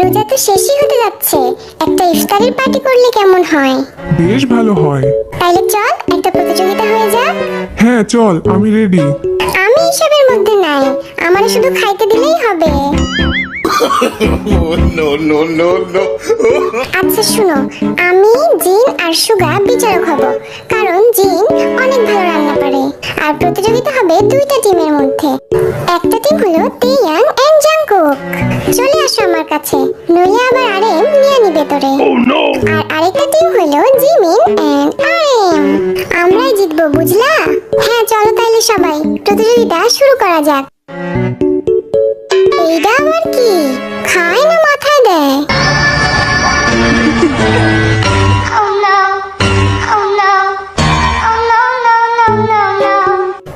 রোজা তো শেষই হতে যাচ্ছে, একটা ইফতারের পার্টি করলে কেমন হয়? বেশ ভালো হয়। তাইলে চল একটা প্রতিযোগিতা হয়ে যাক। হ্যাঁ চল, আমি রেডি। আমি এসবের মধ্যে নাই, আমার শুধু খাইতে দিলেই হবে। No, no, no, no. আচ্ছা শুনো, আমি জিন আর সুগা বিচারক হব, কারণ জিন অনেক ভালো রান্না পারে। আর প্রতিযোগিতা হবে দুইটা টিমের মধ্যে। একটা টিম হলো তেয়াং এন্ড জাংকুক, চলে আসো আমার কাছে, নইলে আবার আরেম নিয়ে নিবে তোরে। আর আরেকটা টিম হলো জিমিন এন্ড আরেম, আমরাই জিতবো, বুঝলা? হ্যাঁ চলো তাইলে সবাই প্রতিযোগিতা শুরু করা যাক। এইটা আবার কি? খায় না মাথায় দেয়?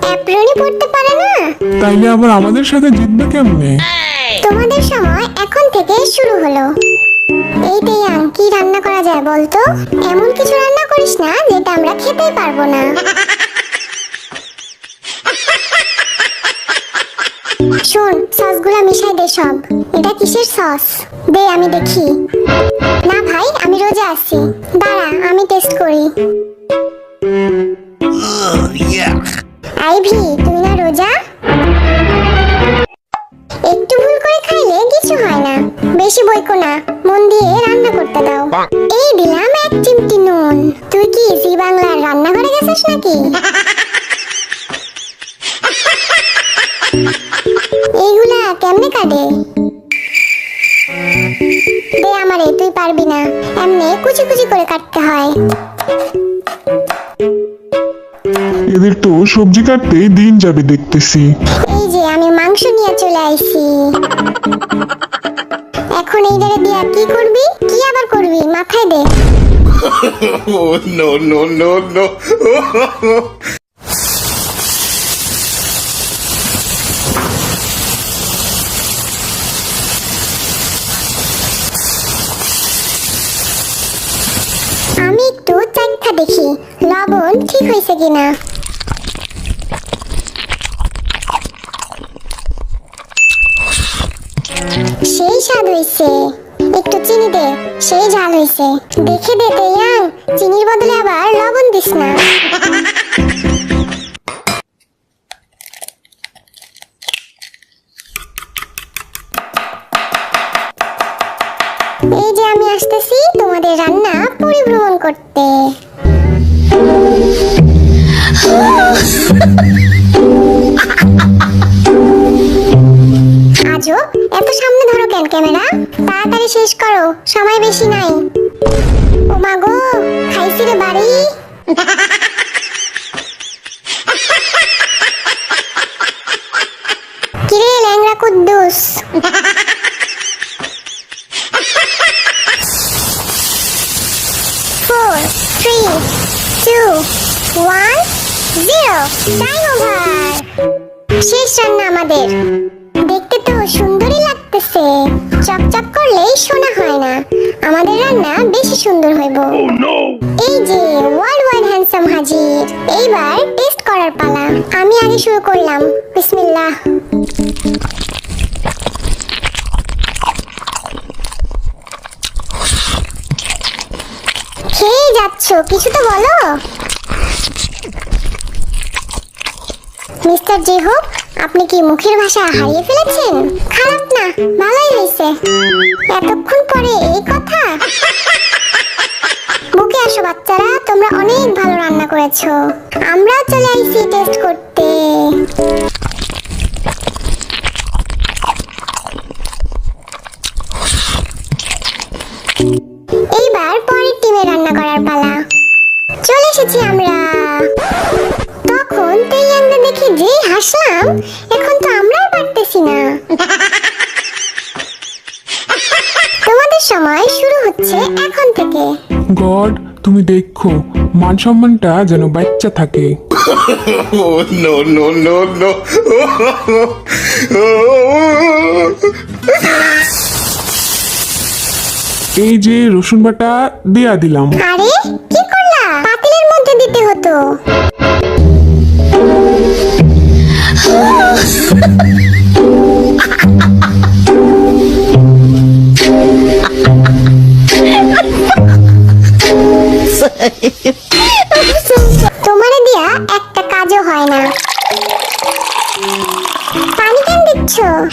অ্যাপ্রনই পড়তে পারে না? তাইলে আবার আমাদের সাথে জিতবে কেমনে? তোমাদের সময় এখন থেকে শুরু হলো। এই তেয়াং, কি রান্না করা যায় বলতো? এমন কিছু রান্না করিস না যেটা আমরা খেতেই পারবো না। শোন, সসগুলা মিশাই দে সব। এটা কিসের সস? দে আমি দেখি। না ভাই, আমি রোজা আছি। দাঁড়া আমি টেস্ট করি। আইভি, তুই না রোজা? একটু ভুল করে খাইলে কিছু হয় না, বেশি বইকো না, মন দিয়ে রান্না করতে দাও। এই দিলাম এক চিমটি নুন। তুই কি জি বাংলার রান্নাঘরে গেছিস নাকি? এইগুলা কেমনে কাটে? দে আমারে, তুই পারবি না, এমনি কুচি কুচি করে কাটতে হয়। এদের তো সবজি কাটতে দিন যাবে দেখতেছি। এই যে আমি মাংস নিয়ে চলে আইছি। এখন এইটারে দিয়া কি করবি? কি আবার করবি? মাথায় দে। Oh, no, no, no, no. আমি একটু চাইখা দেখি লবণ ঠিক হয়েছে কিনা। সেই স্বাদ হয়েছে। একটু চিনি দে, সেই ঝাল হয়েছে। দেখে দে তেয়াং, চিনির বদলে আবার লবণ দিস না। এই যে আমি আসতেছি তোমাদের রান্না পরিভ্রমণ করতে। আজও এত সামনে ধরো কেন ক্যামেরা? তাড়াতাড়ি শেষ করো, সময় বেশি নাই। ও মা গো, খাইছি রে বাড়ি। কিরে ল্যাংড়া কুদ্দুস? 4, 3, 2, 1, 0, time over. শেষ রান্না আমাদের। দেখতে তো সুন্দরই লাগতেছে, চকচক করলেই শোনা হয় না। আমাদের রান্না বেশি সুন্দর হইব। এই যে ওয়ার্ল্ড ওয়াইড হ্যান্ডসাম হাজির। এইবার টেস্ট করার পালা। আমি আগে শুরু করলাম, বিসমিল্লাহ। খেয়ে যাচ্ছ, কিছু তো বলো। মিস্টার জেহোক, আপনি কি মুখের ভাষা হারিয়ে ফেলেছেন? খারাপ না, ভালোই হয়েছে। এতক্ষণ পরে এই কথা? বুকে আসো বাচ্চারা, তোমরা অনেক ভালো রান্না করেছো। আমরাও চলে আইছি টেস্ট করতে। এইবার পরের টিমে রান্না করার পালা। চলে এসেছি আমরা। তখন তেয়াংকে দেখে যে হাসলাম, এখন তো আমরাও পারতেছি না। তোমাদের সময় শুরু হচ্ছে এখন থেকে। গড, তুমি দেখো মান সম্মানটা যেন বাচ্চা থাকে। Oh, no, no, no, no. এই যে রসুন বাটা দিয়া দিলাম। আরে কি করলা? পাতিলের মধ্যে দিতে হতো।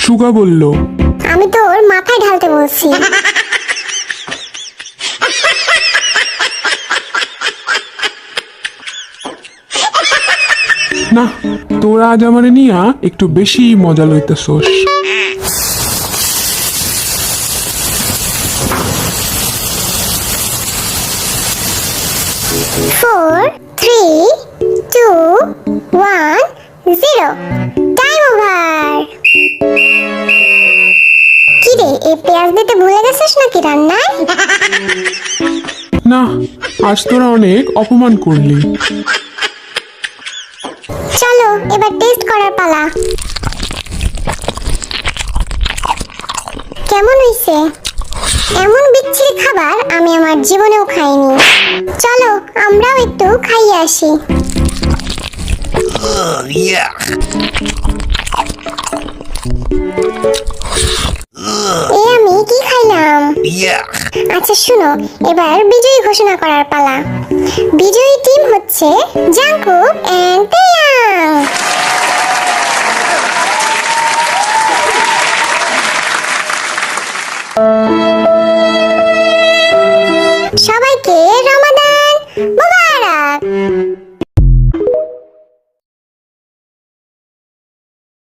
সুগা বলল। আমি তোর মাথায় ঢালতে বলছি। না, তোরা আজ আমারে নিয়া একটু বেশি মজা লইতেছোস। 4, 3, 2, 1, 0 টাইম ওভার। কি রে, এই পেঁয়াজ দিতে ভুলে গেছিস নাকি রান্নায়? না, আজ তোরা অনেক অপমান করলি। চলো এবার টেস্ট করার পালা। কেমন হইছে? এমন বিচ্ছিরি খাবার আমি আমার জীবনেও খাইনি। চলো আমরাও একটু খাইয়ে আসি। এ আমি কি খাইলাম? আচ্ছা শুনো, এবার বিজয়ী ঘোষণা করার পালা। বিজয়ী টিম হচ্ছে জাংকুক এন্ড তেয়াং। সবাইকে